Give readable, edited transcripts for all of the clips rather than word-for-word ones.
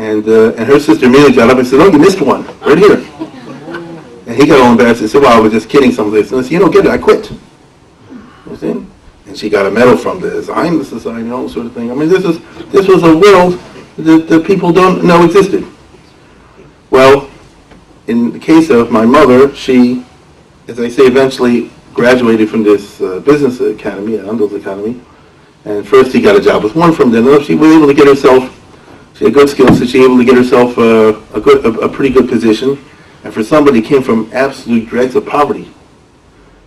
And her sister immediately got up and said, "Oh, you missed one, right here." And he got all embarrassed and said, "Well, I was just kidding some of this." And I said, "You don't get it, I quit." You see? And she got a medal from the Zion Society and all that sort of thing. I mean, this was a world that people don't know existed. Well, in the case of my mother, she, as I say, eventually graduated from this business academy, Andel's Academy. And first he got a job with one firm, then she was able to get herself, she had good skills, so she was able to get herself a pretty good position. And for somebody who came from absolute dregs of poverty,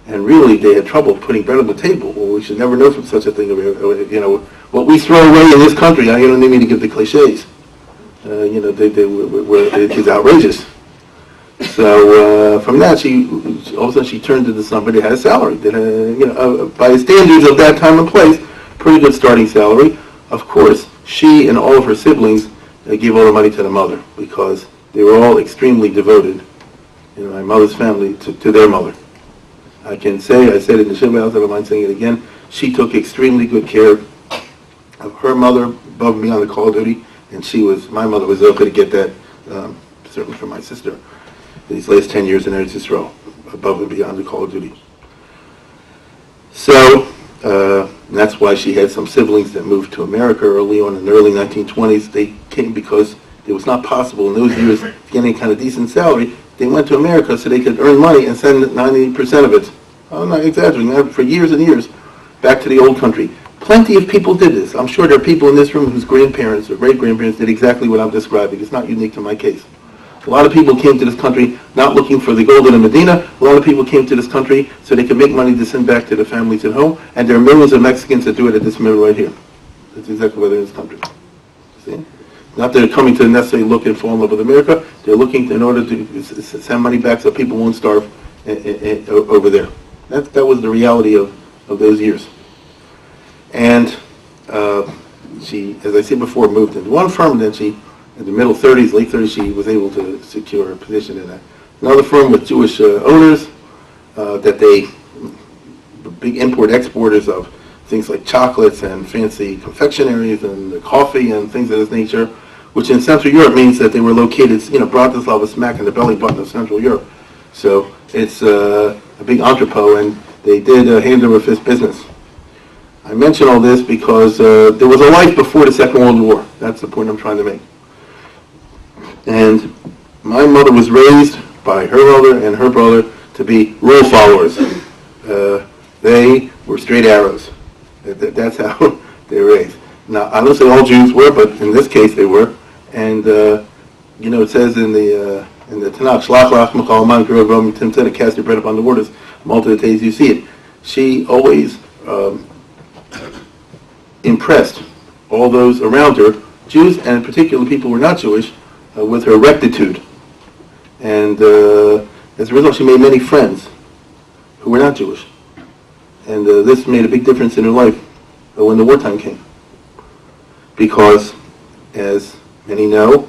and really they had trouble putting bread on the table, well, we should never know from such a thing. You know, what we throw away in this country, you don't need me to give the cliches. It's outrageous. So from that, all of a sudden she turned into somebody that had a salary, that by standards of that time and place, pretty good starting salary. Of course, she and all of her siblings gave all the money to the mother because they were all extremely devoted, my mother's family, to their mother. I can say, I said it in the Shabbat, I don't mind saying it again, she took extremely good care of her mother above and beyond the call of duty, and my mother was okay to get that, certainly from my sister, these last 10 years in Eretz Yisrael, above and beyond the call of duty. So, that's why she had some siblings that moved to America early on in the early 1920s. They came because it was not possible in those years to get any kind of decent salary. They went to America so they could earn money and send 90% of it, I'm not exaggerating, for years and years, back to the old country. Plenty of people did this. I'm sure there are people in this room whose grandparents or great-grandparents did exactly what I'm describing. It's not unique to my case. A lot of people came to this country not looking for the gold in Medina. A lot of people came to this country so they could make money to send back to their families at home. And there are millions of Mexicans that do it at this minute right here. That's exactly why they're in this country. See? Not that they're coming to necessarily look and fall in love with America. They're looking in order to send money back so people won't starve over there. That was the reality of those years. And she, as I said before, moved into one firm. Then she, in the middle 30s, late 30s, she was able to secure a position in another firm with Jewish owners, big import-exporters of things like chocolates and fancy confectionaries and coffee and things of this nature, which in Central Europe means that they were located, Bratislava smack in the belly button of Central Europe. So it's a big entrepot, and they did hand over fist business. I mention all this because there was a life before the Second World War. That's the point I'm trying to make. And my mother was raised by her mother and her brother to be rule followers. They were straight arrows. That's how they were raised. Now, I don't say all Jews were, but in this case they were. And it says in the Tanakh, "Shlach lach mechal man k'rov rom tim tzedek, cast your bread upon the waters, multiple days you see it." She always impressed all those around her, Jews and particularly people who were not Jewish, with her rectitude. And as a result, she made many friends who were not Jewish. And this made a big difference in her life when the wartime came. Because, as many know,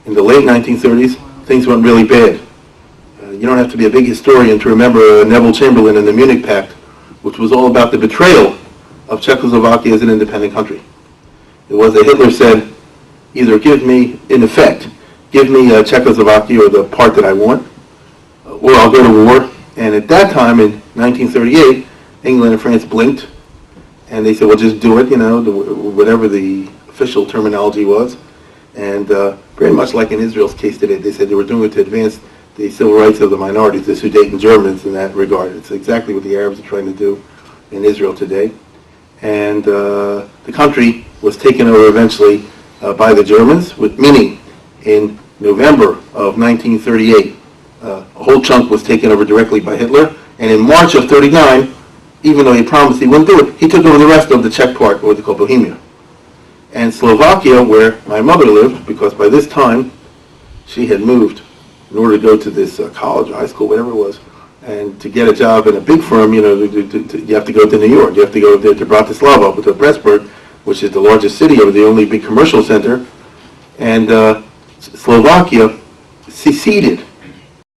in the late 1930s, things went really bad. You don't have to be a big historian to remember Neville Chamberlain and the Munich Pact, which was all about the betrayal of Czechoslovakia as an independent country. It was that Hitler said, either give me Czechoslovakia or the part that I want, or I'll go to war. And at that time, in 1938, England and France blinked, and they said, well, just do it, whatever the official terminology was. And very much like in Israel's case today, they said they were doing it to advance the civil rights of the minorities, the Sudeten Germans in that regard. It's exactly what the Arabs are trying to do in Israel today. And the country was taken over eventually by the Germans, meaning in November of 1938, a whole chunk was taken over directly by Hitler. And in March of 1939, even though he promised he wouldn't do it, he took over the rest of the Czech part, what they call Bohemia. And Slovakia, where my mother lived, because by this time she had moved in order to go to this college, high school, whatever it was, and to get a job in a big firm, you have to go to New York. You have to go there to Bratislava, to Pressburg, which is the largest city or the only big commercial center. And Slovakia seceded